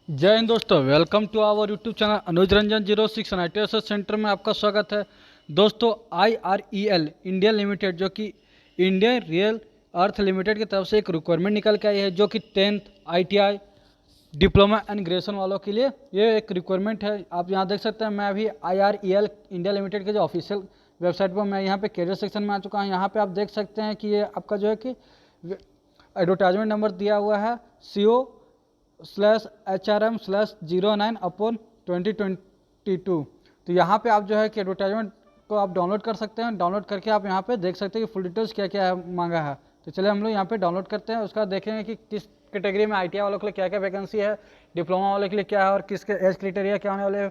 जय हिंद दोस्तों, welcome to our YouTube channel Anuj Ranjan 06 IIT research centre में आपका स्वागत है। दोस्तों IREL इंडिया लिमिटेड जो कि इंडियन रियल अर्थ लिमिटेड की तरफ से एक रिक्वायरमेंट निकल के आई है, जो कि 10th ITI diploma and graduation वालों के लिए ये एक रिक्वायरमेंट है। आप यहाँ देख सकते हैं, मैं अभी IREL इंडिया लिमिटेड के जो ऑफिशियल वेबसाइट पर मैं यहाँ पे कैरियर सेक्शन में आ चुका हूँ। यहाँ पे आप देख सकते हैं कि ये आपका जो है कि एडवर्टाइजमेंट नंबर दिया हुआ है CO/HRM/09/2022। तो यहाँ पे आप जो है कि एडवर्टाइजमेंट को आप डाउनलोड कर सकते हैं। डाउनलोड करके आप यहाँ पे देख सकते हैं कि फुल डिटेल्स क्या क्या है, मांगा है। तो चलिए हम लोग यहाँ पे डाउनलोड करते हैं, उसका देखेंगे कि किस कैटेगरी में ITI वालों के लिए क्या क्या वैकेंसी है, डिप्लोमा वालों के लिए क्या है और किसके एज क्राइटेरिया क्या होने वाले,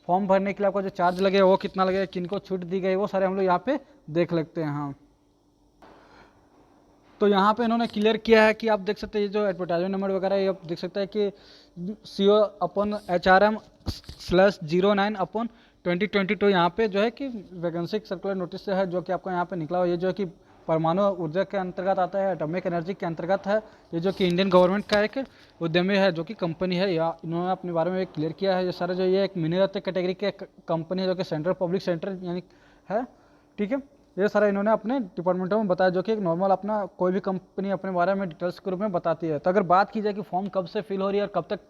फॉर्म भरने के लिए आपका जो चार्ज लगेगा वो कितना लगेगा, किनको छूट दी गई, वो सारे हम लोग यहाँ पे देख लेते हैं। हाँ, तो यहाँ पे इन्होंने क्लियर किया है कि आप देख सकते हैं ये जो एडवर्टाइजमेंट नंबर वगैरह ये आप देख सकते हैं कि CO/HRM/09/2022 यहाँ पे जो है कि वैकेंसी सर्कुलर नोटिस है, जो कि आपको यहाँ पे निकला हुआ। ये जो है कि परमाणु ऊर्जा के अंतर्गत आता है, एटॉमिक एनर्जी के अंतर्गत है। ये जो कि इंडियन गवर्नमेंट का एक उद्यमी है, जो कि कंपनी है, या इन्होंने अपने बारे में क्लियर किया है। ये सारा जो ये एक मिनी रत्न कैटेगरी के कंपनी है, जो कि सेंट्रल पब्लिक सेक्टर यानी है। ठीक है, ये सारा इन्होंने अपने डिपार्टमेंटों में बताया, जो कि एक नॉर्मल अपना कोई भी कंपनी अपने बारे में डिटेल्स के रूप में बताती है। तो अगर बात की जाए कि फॉर्म कब से फिल हो रही है और कब तक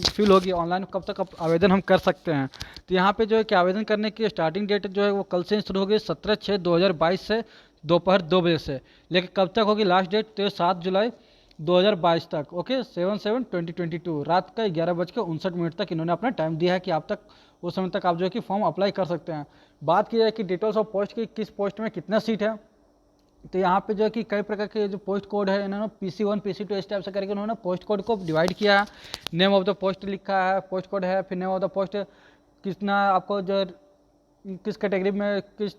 फिल होगी, ऑनलाइन कब तक आवेदन हम कर सकते हैं, तो यहाँ पे जो है कि आवेदन करने की स्टार्टिंग डेट जो है वो कल से शुरू होगी, 17/6/2022 से दोपहर 2 बजे से। लेकिन कब तक होगी लास्ट डेट, तो 7 जुलाई 2022 तक। ओके, 7/7/2022 रात का 11:59 तक इन्होंने अपना टाइम दिया है कि आप तक उस समय तक आप जो है कि फॉर्म अप्लाई कर सकते हैं। बात की जाए कि डिटेल्स ऑफ पोस्ट की, किस पोस्ट में कितना सीट है, तो यहाँ पे जो है कि कई प्रकार के जो पोस्ट कोड है, इन्होंने PC1 PC2 इस टाइप से करके उन्होंने पोस्ट कोड को डिवाइड किया है। नेम ऑफ द पोस्ट लिखा है, पोस्ट कोड है, फिर नेम ऑफ द पोस्ट कितना आपको जो किस कैटेगरी में किस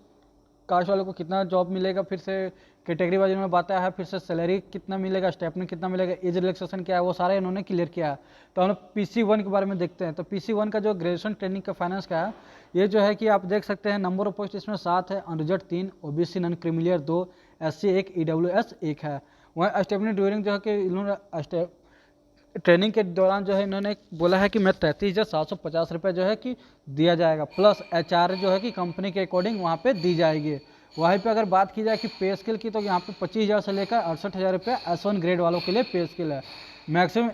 कास्ट वालों को कितना जॉब मिलेगा, फिर से कैटेगरी वाइज में बताया है, फिर से सैलरी कितना मिलेगा, स्टेपमेंट कितना मिलेगा, एज रिलैक्सेशन क्या है, वो सारे इन्होंने क्लियर किया है। तो हम लोग PC1 के बारे में देखते हैं। तो PC1 का जो ग्रेजुएशन ट्रेनिंग का फाइनेंस का है, ये जो है कि आप देख सकते हैं नंबर ऑफ पोस्ट इसमें 7 है, unreserved 3, OBC non creamy layer 2, SC 1, EWS 1 है। वहीं स्टेपनी ड्यूरिंग जो है कि इन्होंने ट्रेनिंग के दौरान जो है इन्होंने बोला है कि मैं 33,750 रुपये जो है कि दिया जाएगा, प्लस HR जो है कि कंपनी के अकॉर्डिंग वहाँ पे दी जाएगी। वहीं पे अगर बात की जाए कि पे स्केल की, तो यहाँ पे 25,000 से लेकर 68,000 रुपये S1 ग्रेड वालों के लिए पे स्केल है। मैक्सिमम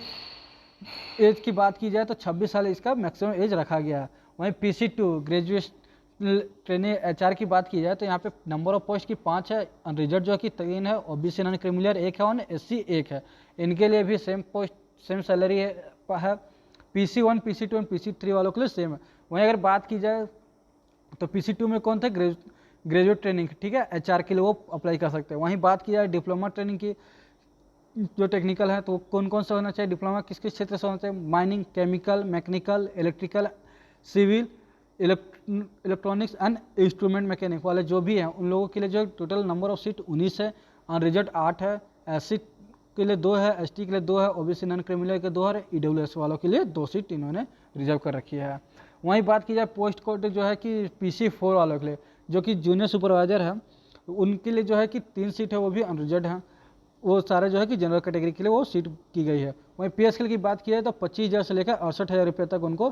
एज की बात की जाए तो 26 साल इसका मैक्सिमम एज रखा गया है। वहीं PC2 ग्रेजुएशन ट्रेनिंग HR की बात की जाए तो यहाँ पे नंबर ऑफ पोस्ट की 5 है, अनरिजर्व जो कि 3 है, OBC नॉन क्रीमिलियर 1 है और SC 1 है। इनके लिए भी सेम पोस्ट सेम सैलरी है। PC1 PC2 और PC3 वालों के लिए सेम है। वहीं अगर बात की जाए तो PC2 में कौन थे, ग्रेजुएट ट्रेनिंग, ठीक है, HR के लिए वो अप्लाई कर सकते हैं। वहीं बात की जाए डिप्लोमा ट्रेनिंग की, जो टेक्निकल है, तो कौन कौन सा होना चाहिए, डिप्लोमा किस किस क्षेत्र से होना चाहिए, mining, chemical, mechanical, electrical, civil, electronics and instrument mechanic वाले जो भी हैं, उन लोगों के लिए जो टोटल नंबर ऑफ सीट 19 है, अनरिजर्व 8 है, SC के लिए 2 है, ST के लिए 2 है, OBC नॉन क्रिमिनल के 2 है, EWS वालों के लिए 2 सीट इन्होंने रिजर्व कर रखी है। वहीं बात की जाए पोस्ट कोड जो है कि PC4 वालों के लिए, जो कि जूनियर सुपरवाइजर है, उनके लिए जो है कि 3 सीट है, वो भी अनरिजर्व है। वो सारे जो है कि जनरल कैटेगरी के लिए वो सीट की गई है। वहीं पे स्केल की बात की जाए तो 25,000 से लेकर 68,000 रुपये तक उनको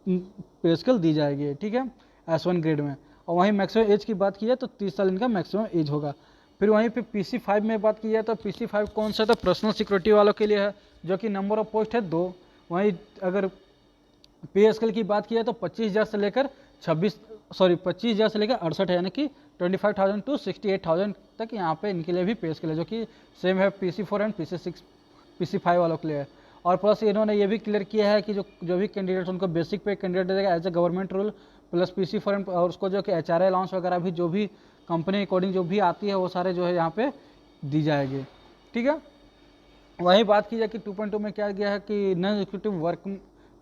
पे स्केल दी जाएगी, ठीक है, S1 ग्रेड में। और वहीं मैक्सिमम एज की बात की जाए तो 30 साल इनका मैक्सिमम एज होगा। फिर वहीं पे PC5 में बात की जाए तो PC5 कौन सा, तो पर्सनल सिक्योरिटी वालों के लिए है, जो कि नंबर ऑफ पोस्ट है 2। वहीं अगर पे स्केल की बात की जाए तो 25,000 से लेकर 25,000 से लेकर 68, यानी कि 25,000 to 68,000 तक यहाँ पे इनके लिए भी पे स्केल है, जो कि सेम है PC4 एंड PC5 वालों के लिए है। और प्लस इन्होंने ये भी क्लियर किया है कि जो भी कैंडिडेट्स उनको बेसिक पे कैंडिडेट देगा as a government rule, plus PC4 and और उसको जो कि HRA अलाउंस वगैरह भी जो भी कंपनी अकॉर्डिंग जो भी आती है वो सारे जो है यहाँ पे दी जाएगी, ठीक है। वही बात की जाए कि 2.2 में क्या गया है कि नॉन एग्जीक्यूटिव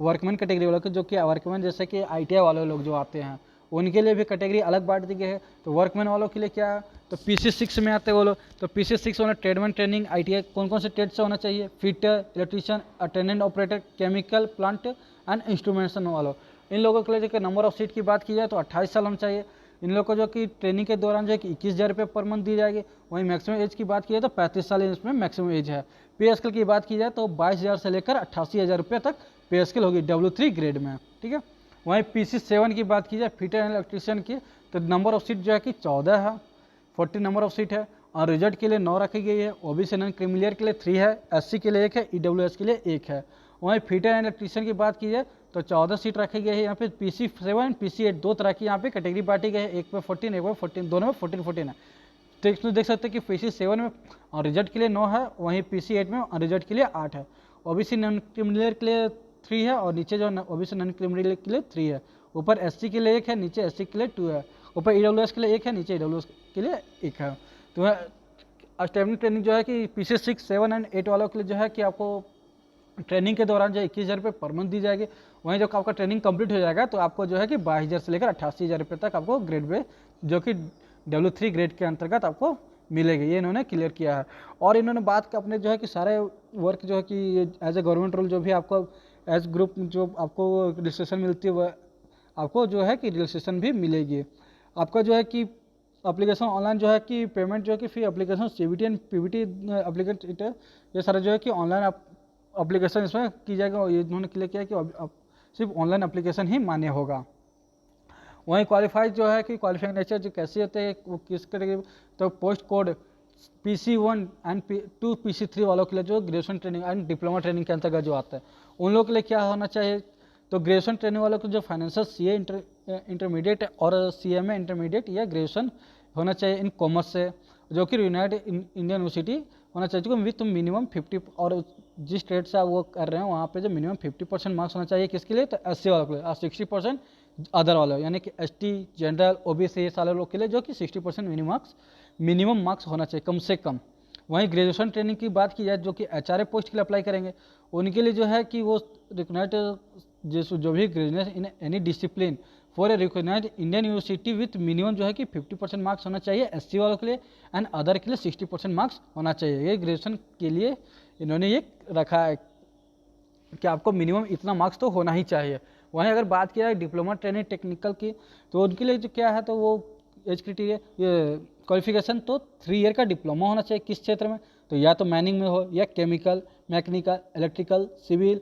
वर्कमैन कैटेगरी वालों के, जो कि वर्कमैन जैसे कि ITI वाले लोग जो आते हैं उनके लिए भी कैटेगरी अलग बांट दी गई है। तो वर्कमैन वालों के लिए क्या है, तो PC6 में आते हैं वो लोग। तो PC6 वाला ट्रेडमैन ट्रेनिंग ITI कौन कौन से ट्रेड से होना चाहिए, fitter, electrician, attendant operator, chemical plant and instrumentation वालों, इन लोगों के लिए जो नंबर ऑफ सीट की बात की जाए तो 28 साल होना चाहिए। इन लोग को जो कि ट्रेनिंग के दौरान जो है कि 21,000 रुपये पर मंथ दी जाएगी। वहीं मैक्सिमम एज की बात की जाए तो 35 साल इसमें मैक्सिमम एज है। पे स्केल की बात की जाए तो 22,000 से लेकर 88,000 रुपये तक पे स्केल होगी W3 ग्रेड में, ठीक है। वहीं PC7 की बात की जाए फिटर एंड इलेक्ट्रीशियन की, तो नंबर ऑफ सीट जो है कि 14 है, 40 नंबर ऑफ सीट है। और रिजल्ट के लिए 9 रखी गई है, OBC नॉन क्रीमिलियर के लिए 3 है, SC के लिए 1 है, EWS के लिए 1 है। वहीं फिटर एंड इलेक्ट्रीशियन की बात की जाए तो 14 सीट रखी गई है। यहाँ पे PC7 PC8 दो तरह की यहाँ पे कैटेगरी बांटी गई है, एक पे 14 एक पे 14, दोनों में 14 है। तो इसमें देख सकते हैं कि PC7 में और रिजल्ट के लिए 9 है, वहीं PC8 में और रिजल्ट के लिए 8 है। OBC नॉन क्रीमिलियर के लिए 3 है और नीचे जो OBC नॉन क्रीमिलियर के लिए 3 है। ऊपर SC के लिए 1 है, नीचे SC के लिए 2 है। ऊपर EWS के लिए 1 है, नीचे EWS के लिए 1 है। तो स्टेबलिंग ट्रेनिंग जो है कि PC6, 7 एंड 8 वालों के लिए जो है कि आपको ट्रेनिंग के दौरान जो 21,000 रुपये पर मंथ दी जाएगी। वहीं जो आपका ट्रेनिंग कंप्लीट हो जाएगा तो आपको जो है कि 22,000 से लेकर 88,000 रुपये तक आपको ग्रेड पे जो कि W3 ग्रेड के अंतर्गत आपको मिलेगी, ये इन्होंने क्लियर किया है। और इन्होंने बात का अपने जो है कि सारे वर्क जो है कि एज ए गवर्नमेंट रोल जो भी आपको एज ग्रुप जो आपको रजिस्ट्रेशन मिलती है वह आपको जो है कि रजिस्ट्रेशन भी मिलेगी। आपका जो है कि एप्लीकेशन ऑनलाइन जो है कि पेमेंट जो है कि fee application CBT and PBT एप्लीकेट ये सारा जो है कि ऑनलाइन एप्लीकेशन इसमें की जाएगा। ये इन्होंने क्लियर किया कि सिर्फ ऑनलाइन एप्लीकेशन ही मान्य होगा। वहीं क्वालिफाइड जो है कि क्वालिफाइंग नेचर जो कैसे होते हैं वो किस करेंगे, तो post code PC1 and 2 PC3 वालों के लिए जो graduation training and diploma training के अंतर्गत जो आता है उन लोगों के लिए क्या होना चाहिए, तो ग्रेजुएशन ट्रेनिंग वालों को जो फाइनेंशियल CA इंटरमीडिएट और CMA इंटरमीडिएट या ग्रेजुएशन होना चाहिए इन कॉमर्स से, जो कि यूनाइटेड इंडियन यूनिवर्सिटी होना चाहिए, जो विथ मिनिमम 50 और जिस स्टेट से आप वो कर रहे हैं वहाँ पे जो मिनिमम 50% मार्क्स होना चाहिए किसके लिए, तो SC वालों के लिए, और 60% अदर वाले यानी कि ST जनरल OBC ये सारे लोग के लिए जो कि 60% मिनिमम मार्क्स होना चाहिए कम से कम। वहीं ग्रेजुएशन ट्रेनिंग की बात की जाए जो कि HRA पोस्ट के लिए अप्लाई करेंगे उनके लिए जो है कि वो रिकॉग्नाइज्ड जो भी graduation in any discipline for a recognised Indian university with minimum जो है कि 50% मार्क्स होना चाहिए SC वालों के लिए, एंड अदर के लिए 60% मार्क्स होना चाहिए। ये ग्रेजुएशन के लिए इन्होंने ये रखा है कि आपको मिनिमम इतना मार्क्स तो होना ही चाहिए। वहीं अगर बात किया जाए डिप्लोमा ट्रेनिंग टेक्निकल की तो उनके लिए जो क्या है तो वो एज क्राइटेरिया ये क्वालिफिकेशन तो 3 ईयर का डिप्लोमा होना चाहिए किस क्षेत्र में, तो या तो माइनिंग में हो या केमिकल, मैकेनिकल, इलेक्ट्रिकल, सिविल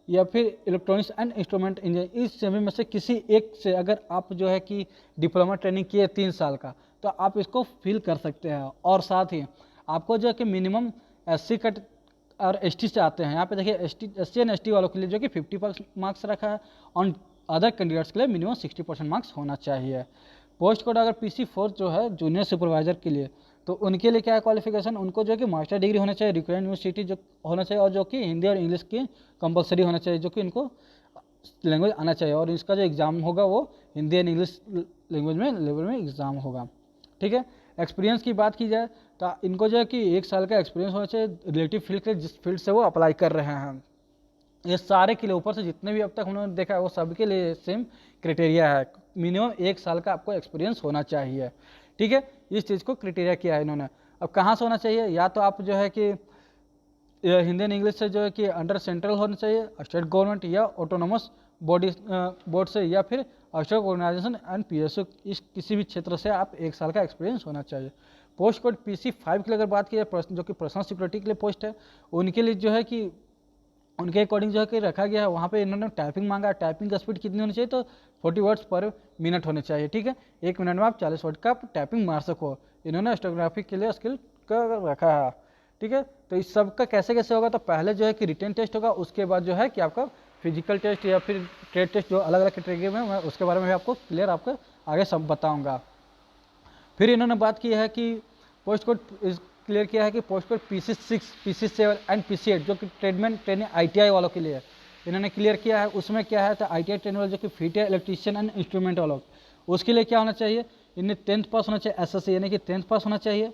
या फिर इलेक्ट्रॉनिक्स एंड इंस्ट्रूमेंट इंजीनियर, इस सभी में से किसी एक से अगर आप जो है कि डिप्लोमा ट्रेनिंग किए 3 साल का तो आप इसको फिल कर सकते हैं। और साथ ही आपको जो है कि मिनिमम SC कट और ST से आते हैं, यहाँ पे देखिए SC एंड ST वालों के लिए जो कि 50% मार्क्स रखा है, और अदर कैंडिडेट्स के लिए मिनिमम 60% मार्क्स होना चाहिए। पोस्ट कोड अगर PC4 जो है जूनियर सुपरवाइजर के लिए तो उनके लिए क्या है क्वालिफिकेशन, उनको जो है कि मास्टर डिग्री होना चाहिए, रिकॉग्नाइज्ड यूनिवर्सिटी जो होना चाहिए, और जो कि हिंदी और इंग्लिश की कंपलसरी होना चाहिए, जो कि इनको लैंग्वेज आना चाहिए, और इसका जो एग्ज़ाम होगा वो हिंदी एंड इंग्लिश लैंग्वेज में लेवल में एग्ज़ाम होगा, ठीक है। एक्सपीरियंस की बात की जाए तो इनको जो है कि 1 साल का एक्सपीरियंस होना चाहिए रिलेटिव फील्ड के जिस फील्ड से वो अप्लाई कर रहे हैं। ये सारे के लिए ऊपर से जितने भी अब तक उन्होंने देखा है वो सबके लिए सेम क्राइटेरिया है, मिनिमम 1 साल का आपको एक्सपीरियंस होना चाहिए, ठीक है। इस चीज़ को क्राइटेरिया किया है इन्होंने। अब कहाँ से होना चाहिए, या तो आप जो है कि हिंदी एंड इंग्लिश से जो है कि अंडर सेंट्रल होना चाहिए, स्टेट गवर्नमेंट या ऑटोनोमस बॉडी बोर्ड से, या फिर स्टेट ऑर्गेनाइजेशन एंड PSU, इस किसी भी क्षेत्र से आप 1 साल का एक्सपीरियंस होना चाहिए। पोस्ट कोड PC5 की अगर बात की जाए जो कि पर्सनल सिक्योरिटी के लिए पोस्ट है, उनके लिए जो है कि उनके अकॉर्डिंग जो है कि रखा गया है, वहाँ पे इन्होंने टाइपिंग मांगा, टाइपिंग का स्पीड कितनी होनी चाहिए, तो 40 वर्ड्स पर मिनट होने चाहिए, ठीक है। 1 मिनट में आप 40 वर्ड का टाइपिंग मार सको, इन्होंने स्टेनोग्राफी के लिए स्किल का रखा है, ठीक है। तो इस सब का कैसे कैसे होगा, तो पहले जो है कि रिटन टेस्ट होगा, उसके बाद जो है कि आपका फिजिकल टेस्ट या फिर ट्रेड टेस्ट जो अलग अलग कैटेगरी में, मैं उसके बारे में भी आपको क्लियर आपको आगे सब बताऊँगा। फिर इन्होंने बात की है कि पोस्ट कोड क्लियर किया है कि post code PC6, PC7 and PC8 जो कि ट्रेनिंग ITI वालों के लिए है, इन्होंने क्लियर किया है। उसमें क्या है तो ITI ट्रेनिंग वाले जो कि फिटर इलेक्ट्रीशियन एंड इंस्ट्रूमेंट वालों, उसके लिए क्या होना चाहिए, इन्हें 10th पास होना चाहिए, SSC यानी कि 10th पास होना चाहिए।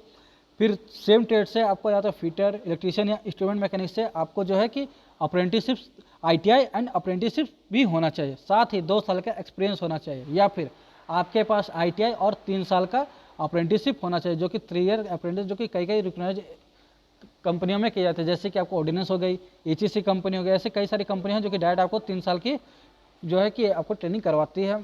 फिर सेम ट्रेड से आपको या तो फिटर इलेक्ट्रीशियन या इंस्ट्रूमेंट मैकेनिक से आपको जो है कि अप्रेंटिसशिप ITI एंड अप्रेंटिसशिप भी होना चाहिए, साथ ही 2 साल का एक्सपीरियंस होना चाहिए, या फिर आपके पास ITI और 3 साल का अप्रेंटिसशिप होना चाहिए, जो कि 3 ईयर अप्रेंटिस जो कि कई रिकॉग्नाइज्ड कंपनियों में किए जाते हैं, जैसे कि आपको ऑर्डिनेंस हो गई, HEC कंपनी हो गई, ऐसे कई सारी कंपनियां हैं जो कि डायरेक्ट आपको 3 साल की जो है कि आपको ट्रेनिंग करवाती है।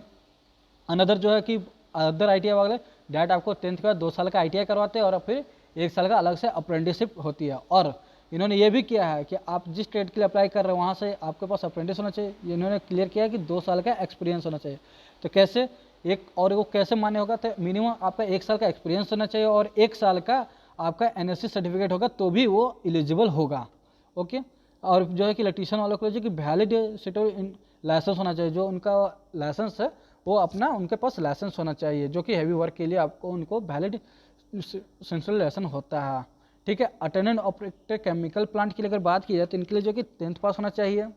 अनदर जो है कि अदर ITI वाले डायरेक्ट आपको 10th के बाद 2 साल का ITI करवाते हैं और फिर 1 साल का अलग से अप्रेंटिसशिप होती है। और इन्होंने ये भी किया है कि आप जिस ट्रेड के लिए अप्लाई कर रहे हो वहाँ से आपके पास अप्रेंटिस होना चाहिए। इन्होंने क्लियर किया है कि 2 साल का एक्सपीरियंस होना चाहिए। तो कैसे एक और वो कैसे मान्य होगा, तो मिनिमम आपका 1 साल का एक्सपीरियंस होना चाहिए और 1 साल का आपका NSC सर्टिफिकेट होगा तो भी वो एलिजिबल होगा। ओके। और जो है कि इलेक्ट्रीशियन वालों को जो कि वैलिड लाइसेंस होना चाहिए, जो उनका लाइसेंस है वो अपना उनके पास लाइसेंस होना चाहिए, जो कि हैवी वर्क के लिए आपको उनको वैलिड सेंट्रल लाइसेंस होता है। ठीक है। अटेंडेंट ऑपरेटर केमिकल प्लांट की अगर बात की जाए तो इनके लिए जो कि 10th पास होना चाहिए,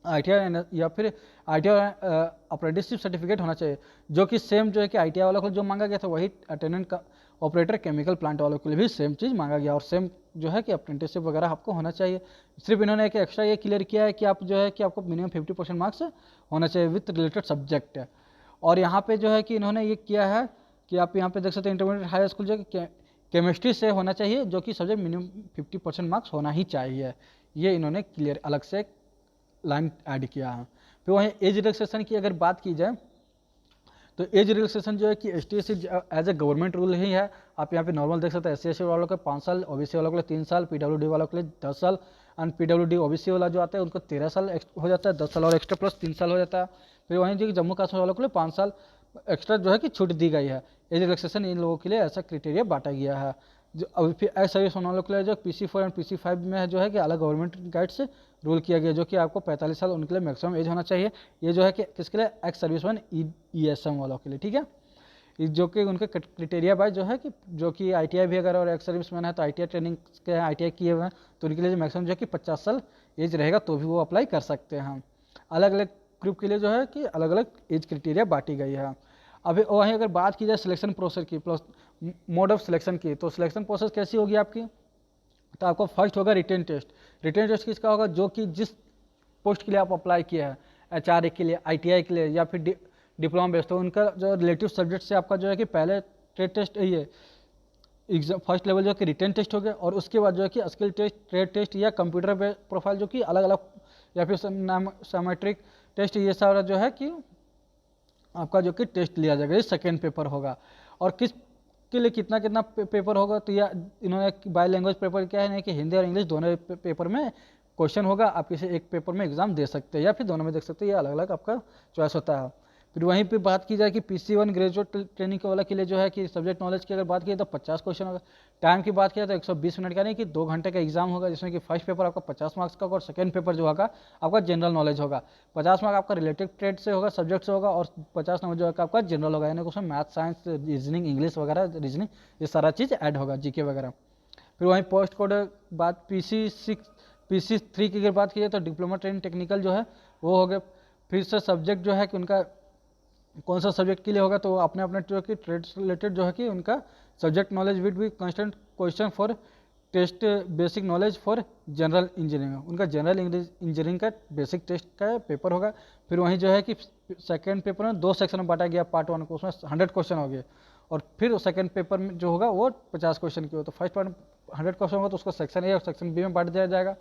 ITI या फिर ITI अप्रेंटिसशिप सर्टिफिकेट होना चाहिए, जो कि सेम जो है कि ITI वालों को जो मांगा गया था वही अटेंडेंट ऑपरेटर केमिकल प्लांट वालों के लिए भी सेम चीज़ मांगा गया और सेम जो है कि अप्रेंटिसशिप वगैरह आपको होना चाहिए। सिर्फ इन्होंने एक एक्स्ट्रा ये क्लियर किया है कि आप जो है कि आपको मिनिमम 50% मार्क्स होना चाहिए विथ रिलेटेड सब्जेक्ट। और यहाँ पे जो है कि इन्होंने ये किया है कि आप यहाँ पे देख सकते हैं इंटरमीडिएट हाई स्कूल जो कि केमिस्ट्री से होना चाहिए, जो कि सब्जेक्ट मिनिमम 50% मार्क्स होना ही चाहिए। ये इन्होंने क्लियर अलग से लाइन ऐड किया है। फिर वहीं एज रिलैक्सेशन की अगर बात की जाए तो एज रिलैक्सेशन जो है कि ST/SC as a government rule ही है। आप यहाँ पे नॉर्मल देख सकते हैं SC/SC वालों को 5 साल, OBC वालों के लिए 3 साल, PWD वालों के लिए 10 साल एंड PWD OBC वाला जो आता है उनको 13 साल हो जाता है, 10 साल और एक्स्ट्रा प्लस 3 साल हो जाता है। फिर वहीं जो जम्मू कश्मीर वालों के लिए 5 साल एक्स्ट्रा जो है कि छूट दी गई है। एज रिलैक्सेशन इन लोगों के लिए ऐसा क्राइटेरिया बांटा गया है। जो अभी फिर एक्स सर्विस वालों के लिए जो PC4 एंड PC5 में है जो है कि अलग गवर्नमेंट गाइड से रूल किया गया, जो कि आपको 45 साल उनके लिए मैक्सिमम एज होना चाहिए। ये जो है कि किसके लिए, एक्स सर्विसमैन ESM वालों के लिए। ठीक है। जो कि उनके क्राइटेरिया बाय जो है कि जो कि ITI भी अगर और एक्स सर्विसमैन है तो ITI ट्रेनिंग के ITI किए हुए हैं तो उनके लिए मैक्सिमम जो है कि 50 साल एज रहेगा तो भी वो अप्लाई कर सकते हैं। अलग अलग ग्रुप के लिए जो है कि अलग अलग एज क्राइटेरिया बांटी गई है। अभी वहीं अगर बात की जाए सिलेक्शन प्रोसेस की प्लस मोड ऑफ सिलेक्शन की, तो सिलेक्शन प्रोसेस कैसी होगी आपकी, तो आपको फर्स्ट होगा रिटन टेस्ट। रिटन टेस्ट किसका होगा, जो कि जिस पोस्ट के लिए आप अप्लाई किया है, HRA के लिए, ITI के लिए या फिर डिप्लोमा बेस्ड, तो उनका जो रिलेटिव सब्जेक्ट से आपका जो है कि पहले ट्रेड टेस्ट ये एग्जाम फर्स्ट लेवल जो है कि रिटन टेस्ट हो गया और उसके बाद जो है कि स्किल टेस्ट, ट्रेड टेस्ट या कंप्यूटर प्रोफाइल जो कि अलग अलग या फिर साइमेट्रिक टेस्ट, ये सारा जो है कि आपका जो कि टेस्ट लिया जाएगा। ये सेकेंड पेपर होगा। और किस के लिए कितना कितना पेपर होगा, तो यह इन्होंने बाय लैंग्वेज पेपर क्या है नहीं कि हिंदी और इंग्लिश दोनों पेपर में क्वेश्चन होगा। आप किसी एक पेपर में एग्जाम दे सकते हैं या फिर दोनों में देख सकते हैं, ये अलग अलग आपका चॉइस होता है। फिर वहीं पे बात की जाए कि PC1 ग्रेजुएट ट्रेनिंग के वाला के लिए जो है कि सब्जेक्ट नॉलेज की अगर बात की तो 50 क्वेश्चन होगा। टाइम की बात किया तो 120 मिनट का नहीं कि 2 घंटे का एग्जाम होगा, जिसमें कि फर्स्ट पेपर आपका 50 मार्क्स का होगा और सेकंड पेपर जो होगा आपका जनरल नॉलेज होगा। 50 मार्क आपका रिलेटेड ट्रेड से होगा, सब्जेक्ट से होगा और 50 नंबर जो है आपका जनरल होगा, यानी उसमें मैथ, साइंस, रीजनिंग, इंग्लिश वगैरह, रीजनिंग ये सारा चीज़ ऐड होगा, GK वगैरह। फिर वहीं पोस्ट कोड बात PC3 की अगर बात की जाए तो डिप्लोमा ट्रेनिंग टेक्निकल जो है वो हो गया। फिर से सब्जेक्ट जो है कि उनका कौन सा सब्जेक्ट के लिए होगा, तो अपने अपने जो कि ट्रेड से रिलेटेड जो है कि उनका सब्जेक्ट नॉलेज विद भी constant question for test basic knowledge for general engineering, उनका जनरल इंजीनियरिंग का बेसिक टेस्ट का पेपर होगा। फिर वहीं जो है कि सेकेंड पेपर में 2 सेक्शन में बांटा गया, पार्ट 1 को, उसमें 100 क्वेश्चन हो गए और फिर सेकेंड पेपर में जो होगा वो 50 क्वेश्चन की हो। तो फर्स्ट पार्ट 100 क्वेश्चन होगा तो उसको सेक्शन A और सेक्शन B में बांट दिया जाएगा।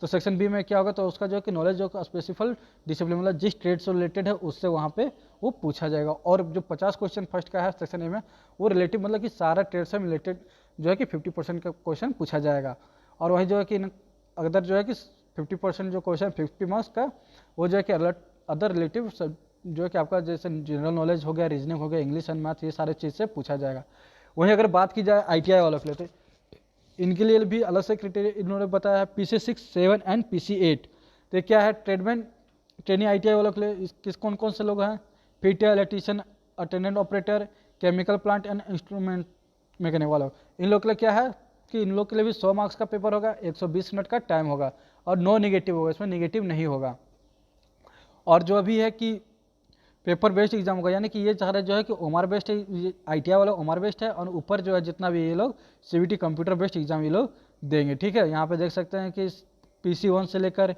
तो सेक्शन B में क्या होगा, तो उसका जो है कि नॉलेज जो स्पेसिफिक डिसिप्लिन मतलब जिस ट्रेड से रिलेटेड है उससे वहाँ पे वो पूछा जाएगा। और जो 50 क्वेश्चन फर्स्ट का है सेक्शन A में वो रिलेटिव मतलब कि सारा ट्रेड से रिलेटेड जो है कि 50% का क्वेश्चन पूछा जाएगा। और वही जो है कि अदर जो है कि 50% जो क्वेश्चन 50 मार्क्स का वो जो है कि अदर रिलेटिव जो है कि आपका जैसे जनरल नॉलेज हो गया, रीजनिंग हो गया, इंग्लिश एंड मैथ, ये सारे चीज़ से पूछा जाएगा। वहीं अगर बात की जाए ITI वालों के लिए, तो इनके लिए भी अलग से क्राइटेरिया इन्होंने बताया है, PC6, 7 एंड PC8। तो क्या है, ट्रेडमैन ट्रेनिंग ITI वालों के लिए किस कौन कौन से लोग हैं, fitter, electrician, attendant operator, chemical plant and instrument mechanic वालों, इन लोग के लिए क्या है कि इन लोग के लिए भी 100 मार्क्स का पेपर होगा, 120 मिनट का टाइम होगा और नो निगेटिव होगा, इसमें निगेटिव नहीं होगा। और जो अभी है कि पेपर बेस्ड एग्जाम होगा, यानी कि ये सारा जो है कि ओमार बेस्ड है, ITI वाला ओमार बेस्ड है और ऊपर जो है जितना भी ये लोग CBT कंप्यूटर बेस्ड एग्जाम ये लोग देंगे। ठीक है। यहाँ पे देख सकते हैं कि PC1 से लेकर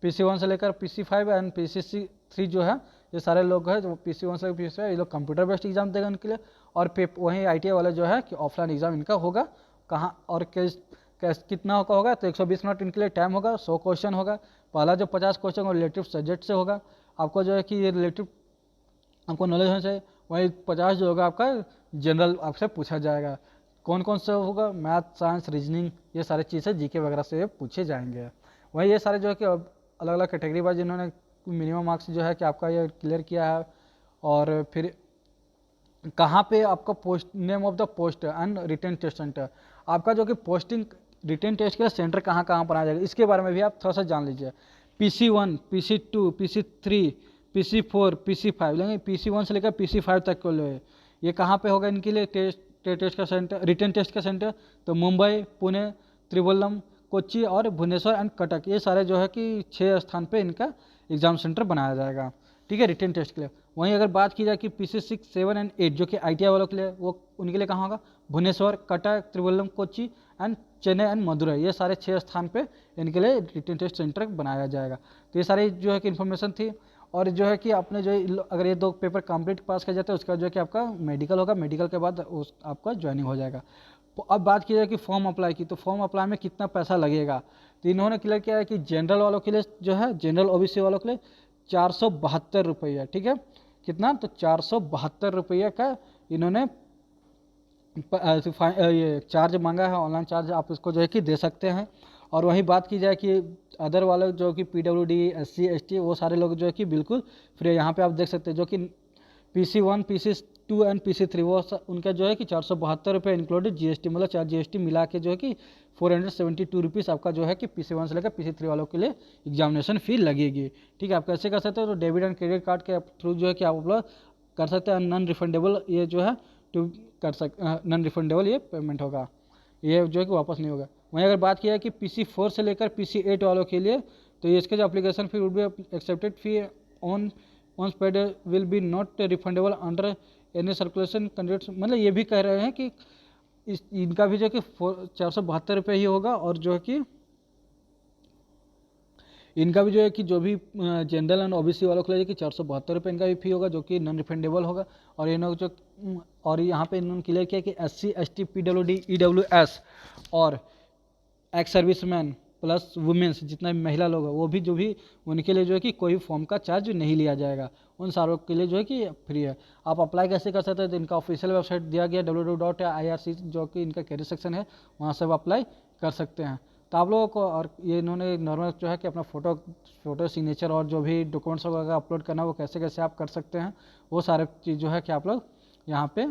PC5 एंड PC3 जो है ये सारे लोग हैं जो PC1 से PC5 ये लोग कंप्यूटर बेस्ड एग्जाम देंगे उनके लिए। और वहीं ITI वाला जो है कि ऑफलाइन एग्जाम इनका होगा कहाँ और कितना का होगा, तो 120 मिनट इनके लिए टाइम होगा, 100 क्वेश्चन होगा। पहला जो 50 क्वेश्चन रिलेटिव सब्जेक्ट से होगा, आपको जो है कि ये रिलेटिव आपको नॉलेज होना चाहिए। वहीं 50 जो होगा आपका जनरल आपसे पूछा जाएगा। कौन कौन सा होगा, मैथ, साइंस, रीजनिंग, ये सारी चीज़ें जीके वगैरह से पूछे जाएंगे। वहीं ये सारे जो है कि अलग अलग कैटेगरी वाइज इन्होंने मिनिमम मार्क्स जो है कि आपका ये क्लियर किया है। और फिर कहाँ पे आपका post, name of the post and written test centre, आपका जो कि पोस्टिंग रिटन टेस्ट के सेंटर कहाँ कहाँ पर आ जाएगा, इसके बारे में भी आप थोड़ा सा जान लीजिए। PC1, PC2, PC3, PC4, PC5 लेंगे, PC1 से लेकर PC5 तक को लो। ये कहाँ पे होगा इनके लिए टेस्ट का सेंटर, रिटन टेस्ट का सेंटर? तो मुंबई, पुणे, त्रिवल्लम, कोच्चि और भुवनेश्वर एंड कटक, ये सारे जो है कि 6 स्थान पे इनका एग्जाम सेंटर बनाया जाएगा, ठीक है, रिटन टेस्ट के लिए। वहीं अगर बात की जाए कि PC6, 7 एंड 8 जो कि ITI वालों के लिए, वो उनके लिए कहाँ होगा? भुवनेश्वर, कटक, त्रिवल्लम, कोच्चि एंड चेन्नई एंड मदुरई, ये सारे 6 स्थान पे इनके लिए रिटन टेस्ट सेंटर बनाया जाएगा। तो ये सारी जो है कि इन्फॉर्मेशन थी। और जो है कि आपने जो अगर ये 2 पेपर कंप्लीट पास कर जाते हैं, उसका जो है कि आपका मेडिकल होगा, मेडिकल के बाद उस आपका ज्वाइनिंग हो जाएगा। अब बात की जाए कि फॉर्म अप्लाई की, तो फॉर्म अप्लाई में कितना पैसा लगेगा? तो इन्होंने क्लियर किया है कि जनरल वालों के लिए जो है, जनरल OBC वालों के लिए 472 रुपये, ठीक है, कितना? तो 472 रुपये का इन्होंने ये चार्ज मांगा है, ऑनलाइन चार्ज आप इसको जो है कि दे सकते हैं। और वहीं बात की जाए कि अदर वाले जो कि PWD, SC ST, वो सारे लोग जो है कि बिल्कुल फ्री है। यहाँ पे आप देख सकते हैं जो कि PC1, PC2 एंड PC3 वो उनका जो है कि 472 रुपये इंक्लूडेड GST, मतलब 4 GST मिला के जो है कि 472 रुपीज़ आपका जो है कि PC1 से लेकर PC3 वालों के लिए एग्जामिनेशन फ़ी लगेगी, ठीक है। आप कैसे कर सकते हो? तो डेबिट एंड क्रेडिट कार्ड के थ्रू जो है कि आप अपलोड कर सकते हैं। नॉन रिफंडेबल ये जो है टू नॉन रिफंडेबल ये पेमेंट होगा, ये जो है कि वापस नहीं होगा। वहीं अगर बात किया है कि PC4 से लेकर PC8 वालों के लिए, तो ये इसके जो application fee would be accepted fee on once paid will be not refundable under any circulation conditions, मतलब ये भी कह रहे हैं कि इनका भी जो कि 472 रुपये ही होगा। और जो है कि इनका भी जो है कि जो भी जनरल एंड OBC वालों के लिए कि 472 रुपये इनका भी फी होगा, जो कि नॉन रिफंडेबल होगा। और इन्होंने जो और यहाँ पे इन्होंने क्लियर किया कि SC ST PWD EWS और एक्स सर्विसमैन प्लस वुमेंस, जितना भी महिला लोग हैं, वो भी जो भी उनके लिए जो है कि कोई फॉर्म का चार्ज नहीं लिया जाएगा, उन सारों के लिए जो है कि फ्री है। आप अप्लाई कैसे कर सकते हैं? तो इनका ऑफिशियल वेबसाइट दिया गया www.irc, जो कि इनका कैरियर सेक्शन है, वहाँ से आप अप्लाई कर सकते हैं। तो आप लोगों को, और ये इन्होंने नॉर्मल जो है कि अपना फोटो सिग्नेचर और जो भी डॉक्यूमेंट्स वगैरह अपलोड करना है, वो कैसे कैसे आप कर सकते हैं, वो सारे चीज़ जो है कि आप लोग यहाँ पे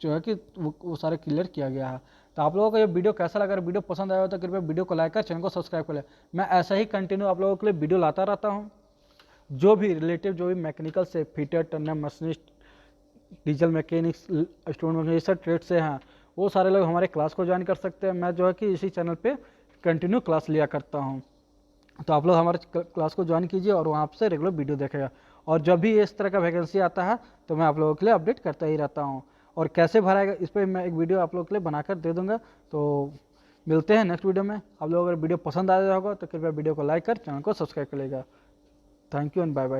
जो है कि वो सारे क्लियर किया गया है। तो आप लोगों को ये वीडियो कैसा लगा? अगर वीडियो पसंद आया हो तो कृपया वीडियो को लाइक कर, चैनल को सब्सक्राइब कर ले। मैं ऐसा ही कंटिन्यू आप लोगों के लिए वीडियो लाता रहता हूँ, जो भी रिलेटिव, जो भी मैकेनिकल से, fitter, Turner, machinist, diesel mechanics, stone mechanic, ये सब ट्रेड से हैं, वो सारे लोग हमारे क्लास को ज्वाइन कर सकते हैं। मैं जो है कि इसी चैनल पर कंटिन्यू क्लास लिया करता हूँ। तो आप लोग हमारे क्लास को ज्वाइन कीजिए और वहाँ से रेगुलर वीडियो देखेगा। और जब भी इस तरह का वैकेंसी आता है तो मैं आप लोगों के लिए अपडेट करता ही रहता हूँ। और कैसे भराएगा, इस पर मैं एक वीडियो आप लोगों के लिए बनाकर दे दूंगा। तो मिलते हैं नेक्स्ट वीडियो में। आप लोग अगर वीडियो पसंद आया होगा तो कृपया वीडियो को लाइक कर चैनल को सब्सक्राइब कर लेगा। Thank you and bye bye.